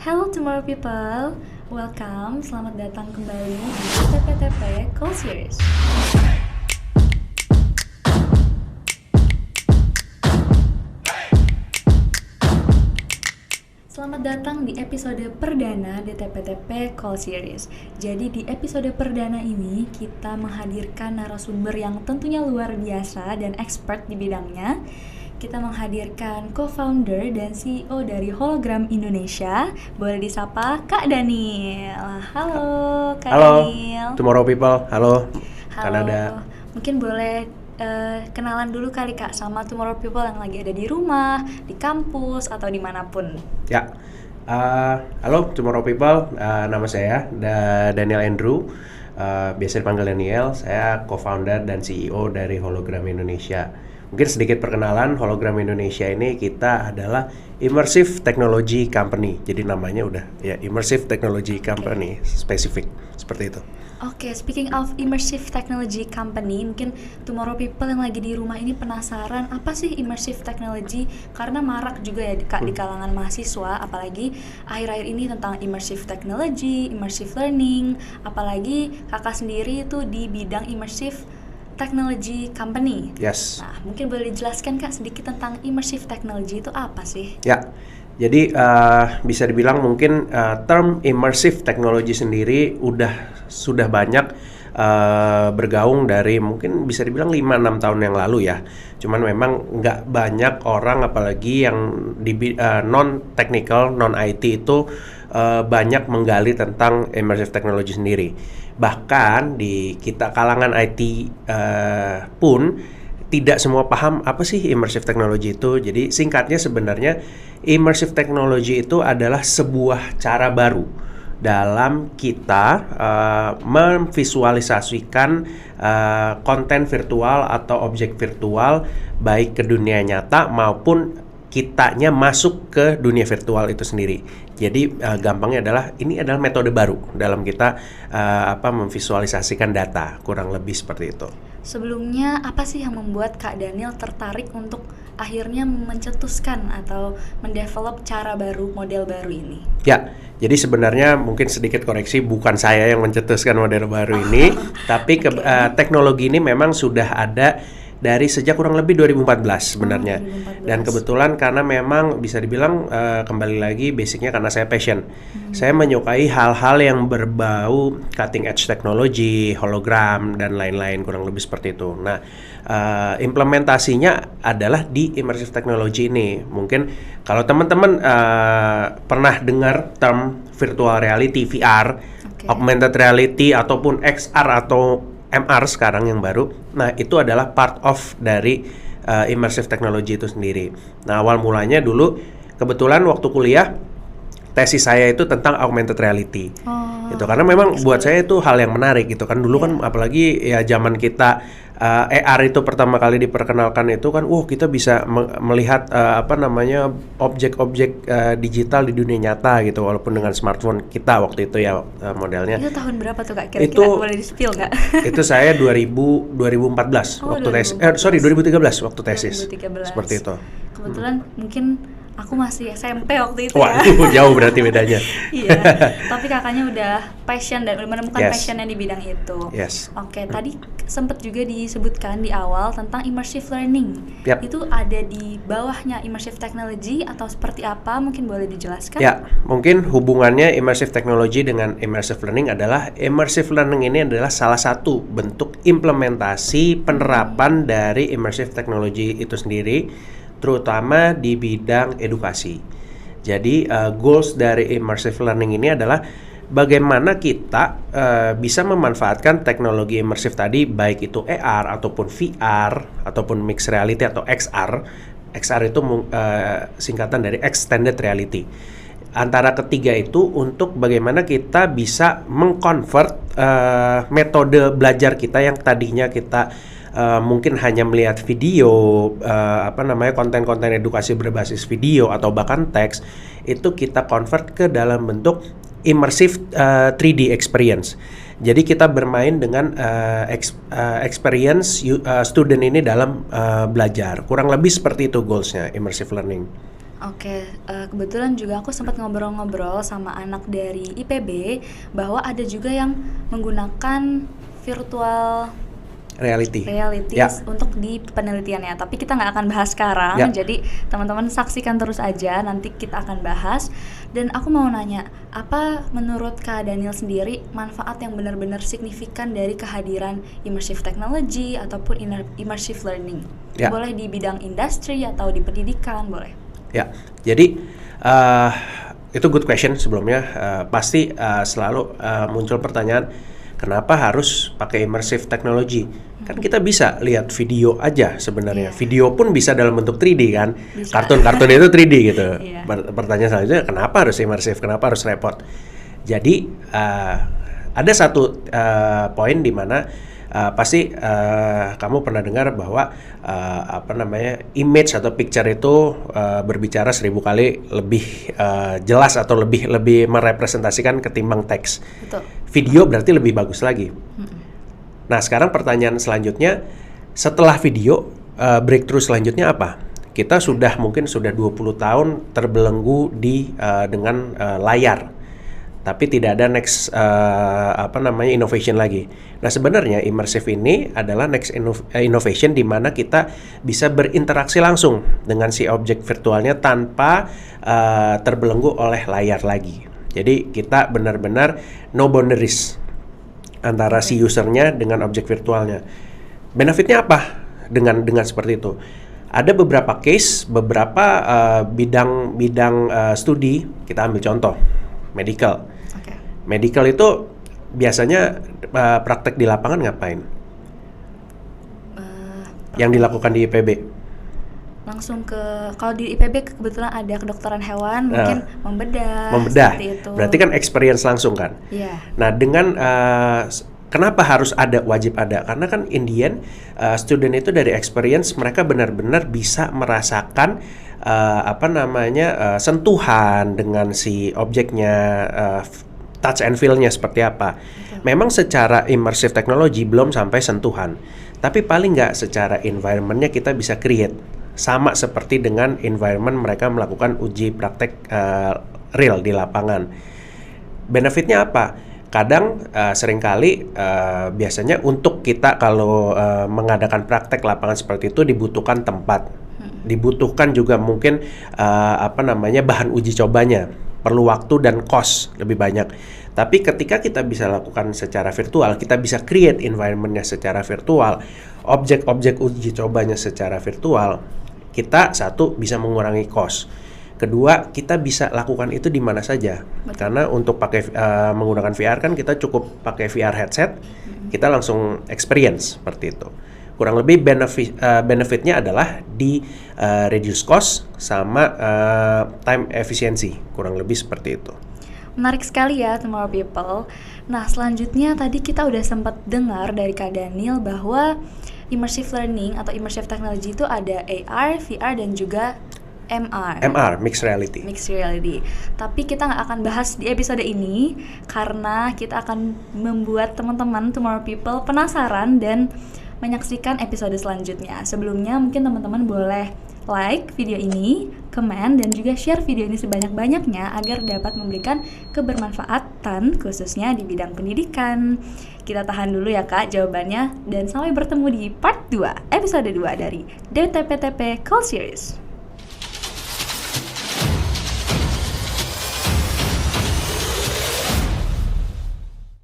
Hello tomorrow people, welcome, selamat datang kembali di TPTP Call Series. Selamat datang di episode perdana di TPTP Call Series. Jadi di episode perdana ini kita menghadirkan narasumber yang tentunya luar biasa dan expert di bidangnya. Kita menghadirkan co-founder dan CEO dari Hologram Indonesia. Boleh disapa Kak Daniel. Halo Kak Daniel. Halo tomorrow people, halo Kanada. Mungkin boleh kenalan dulu kali Kak sama tomorrow people yang lagi ada di rumah, di kampus, atau dimanapun. Ya, halo tomorrow people, nama saya Daniel Andrew, biasa dipanggil Daniel. Saya co-founder dan CEO dari Hologram Indonesia. Mungkin sedikit perkenalan, Hologram Indonesia ini kita adalah Immersive Technology Company. Jadi namanya udah ya Immersive Technology Company, spesifik seperti itu. Oke, speaking of Immersive Technology Company, mungkin tomorrow people yang lagi di rumah ini penasaran apa sih Immersive Technology? Karena marak juga ya Kak di kalangan mahasiswa, apalagi akhir-akhir ini tentang Immersive Technology, Immersive Learning, apalagi Kakak sendiri itu di bidang Immersive Technology Company. Yes. Nah, mungkin boleh dijelaskan Kak sedikit tentang Immersive Technology itu apa sih? Ya, jadi bisa dibilang mungkin term Immersive Technology sendiri sudah banyak bergaung dari mungkin bisa dibilang 5-6 tahun yang lalu ya. Cuman memang nggak banyak orang apalagi yang di non-technical, non-IT itu banyak menggali tentang Immersive Technology sendiri. Bahkan di kita kalangan IT pun tidak semua paham apa sih Immersive Technology itu. Jadi singkatnya sebenarnya Immersive Technology itu adalah sebuah cara baru dalam kita memvisualisasikan konten virtual atau objek virtual baik ke dunia nyata maupun kitanya masuk ke dunia virtual itu sendiri. Jadi gampangnya adalah ini adalah metode baru dalam kita memvisualisasikan data, kurang lebih seperti itu. Sebelumnya apa sih yang membuat Kak Daniel tertarik untuk akhirnya mencetuskan atau mendevelop cara baru, model baru ini? Ya, jadi sebenarnya mungkin sedikit koreksi, bukan saya yang mencetuskan model baru ini, tapi teknologi ini memang sudah ada dari sejak kurang lebih 2014 sebenarnya. 2014. Dan kebetulan karena memang bisa dibilang kembali lagi basicnya karena saya passion. Saya menyukai hal-hal yang berbau cutting edge teknologi, hologram dan lain-lain, kurang lebih seperti itu. Nah, implementasinya adalah di immersive technology ini. Mungkin kalau teman-teman pernah dengar term virtual reality VR, augmented reality ataupun XR atau MR sekarang yang baru, nah itu adalah part of dari immersive technology itu sendiri. Nah awal mulanya dulu kebetulan waktu kuliah tesis saya itu tentang augmented reality, gitu karena memang buat saya itu hal yang menarik gitu kan dulu kan apalagi ya zaman kita AR itu pertama kali diperkenalkan itu kan, kita bisa melihat objek-objek digital di dunia nyata gitu walaupun dengan smartphone kita waktu itu ya modelnya. Itu tahun berapa tuh Kak? Kira-kira boleh di-spill nggak? Itu saya 2014 waktu tesis. 2013 waktu tesis. 2013. Seperti itu. Kebetulan mungkin aku masih SMP waktu itu. Wah, jauh berarti bedanya. Iya, tapi kakaknya udah passion dan menemukan passionnya di bidang itu. Yes. Oke, tadi sempat juga disebutkan di awal tentang immersive learning. Yep. Itu ada di bawahnya immersive technology atau seperti apa? Mungkin boleh dijelaskan? Ya, mungkin hubungannya immersive technology dengan immersive learning adalah immersive learning ini adalah salah satu bentuk implementasi penerapan dari immersive technology itu sendiri, terutama di bidang edukasi. Jadi goals dari immersive learning ini adalah bagaimana kita bisa memanfaatkan teknologi immersive tadi, baik itu AR ataupun VR ataupun mixed reality atau XR. XR itu singkatan dari extended reality. Antara ketiga itu untuk bagaimana kita bisa mengkonvert metode belajar kita yang tadinya kita mungkin hanya melihat video, konten-konten edukasi berbasis video atau bahkan teks, itu kita convert ke dalam bentuk immersive 3D experience. Jadi kita bermain dengan experience student ini dalam belajar. Kurang lebih seperti itu goalsnya immersive learning. Oke, kebetulan juga aku sempat ngobrol-ngobrol sama anak dari IPB bahwa ada juga yang menggunakan virtual Reality. realities untuk di penelitiannya. Tapi kita nggak akan bahas sekarang, Ya. jadi teman-teman saksikan terus aja, nanti kita akan bahas. Dan aku mau nanya, apa menurut Kak Daniel sendiri manfaat yang benar-benar signifikan dari kehadiran immersive technology ataupun immersive learning? Ya. Boleh di bidang industri atau di pendidikan, boleh. Ya, jadi itu good question sebelumnya. Pasti selalu muncul pertanyaan, kenapa harus pakai immersive technology? Kan kita bisa lihat video aja sebenarnya. Iya. Video pun bisa dalam bentuk 3D kan. Bisa. Kartun-kartun itu 3D gitu. Iya. Pertanyaan selanjutnya, kenapa harus immersive? Kenapa harus repot? Jadi ada satu poin di mana pasti kamu pernah dengar bahwa image atau picture itu berbicara 1000 kali lebih jelas atau lebih merepresentasikan ketimbang teks. Betul. Video berarti lebih bagus lagi. Nah, sekarang pertanyaan selanjutnya, setelah video, breakthrough selanjutnya apa? Kita mungkin sudah 20 tahun terbelenggu dengan layar. Tapi tidak ada next innovation lagi. Nah, sebenarnya immersive ini adalah next innovation di mana kita bisa berinteraksi langsung dengan si objek virtualnya tanpa terbelenggu oleh layar lagi. Jadi kita benar-benar no boundaries antara si usernya dengan objek virtualnya. Benefitnya apa dengan seperti itu? Ada beberapa case, beberapa bidang studi. Kita ambil contoh medical. Oke. Medical itu biasanya praktek di lapangan ngapain? Yang dilakukan di IPB? Langsung kalau di IPB kebetulan ada kedokteran hewan, mungkin membedah. Seperti itu. Berarti kan experience langsung kan? Iya. Nah, dengan kenapa harus wajib ada? Karena kan Indian student itu dari experience mereka benar-benar bisa merasakan sentuhan dengan si objeknya, touch and feel-nya seperti apa. Betul. Memang secara immersive technology belum sampai sentuhan, tapi paling nggak secara environment-nya kita bisa create sama seperti dengan environment mereka melakukan uji praktek real di lapangan. Benefitnya apa? Kadang seringkali biasanya untuk kita kalau mengadakan praktek lapangan seperti itu dibutuhkan tempat, dibutuhkan juga mungkin bahan uji cobanya, perlu waktu dan cost lebih banyak. Tapi ketika kita bisa lakukan secara virtual, kita bisa create environment-nya secara virtual, objek-objek uji cobanya secara virtual, kita satu bisa mengurangi cost. Kedua, kita bisa lakukan itu di mana saja. Betul. Karena untuk menggunakan VR kan kita cukup pakai VR headset, kita langsung experience seperti itu. Kurang lebih benefitnya adalah di reduce cost sama time efficiency, kurang lebih seperti itu. Menarik sekali ya, Tomorrow People. Nah, selanjutnya tadi kita udah sempat dengar dari Kak Daniel bahwa immersive learning atau immersive technology itu ada AR, VR, dan juga MR, mixed reality. Tapi kita nggak akan bahas di episode ini karena kita akan membuat teman-teman Tomorrow People penasaran dan menyaksikan episode selanjutnya. Sebelumnya mungkin teman-teman boleh like video ini, komen, dan juga share video ini sebanyak-banyaknya agar dapat memberikan kebermanfaatan khususnya di bidang pendidikan. Kita tahan dulu ya Kak jawabannya, dan sampai bertemu di part 2, episode 2 dari DTPTP Call Series.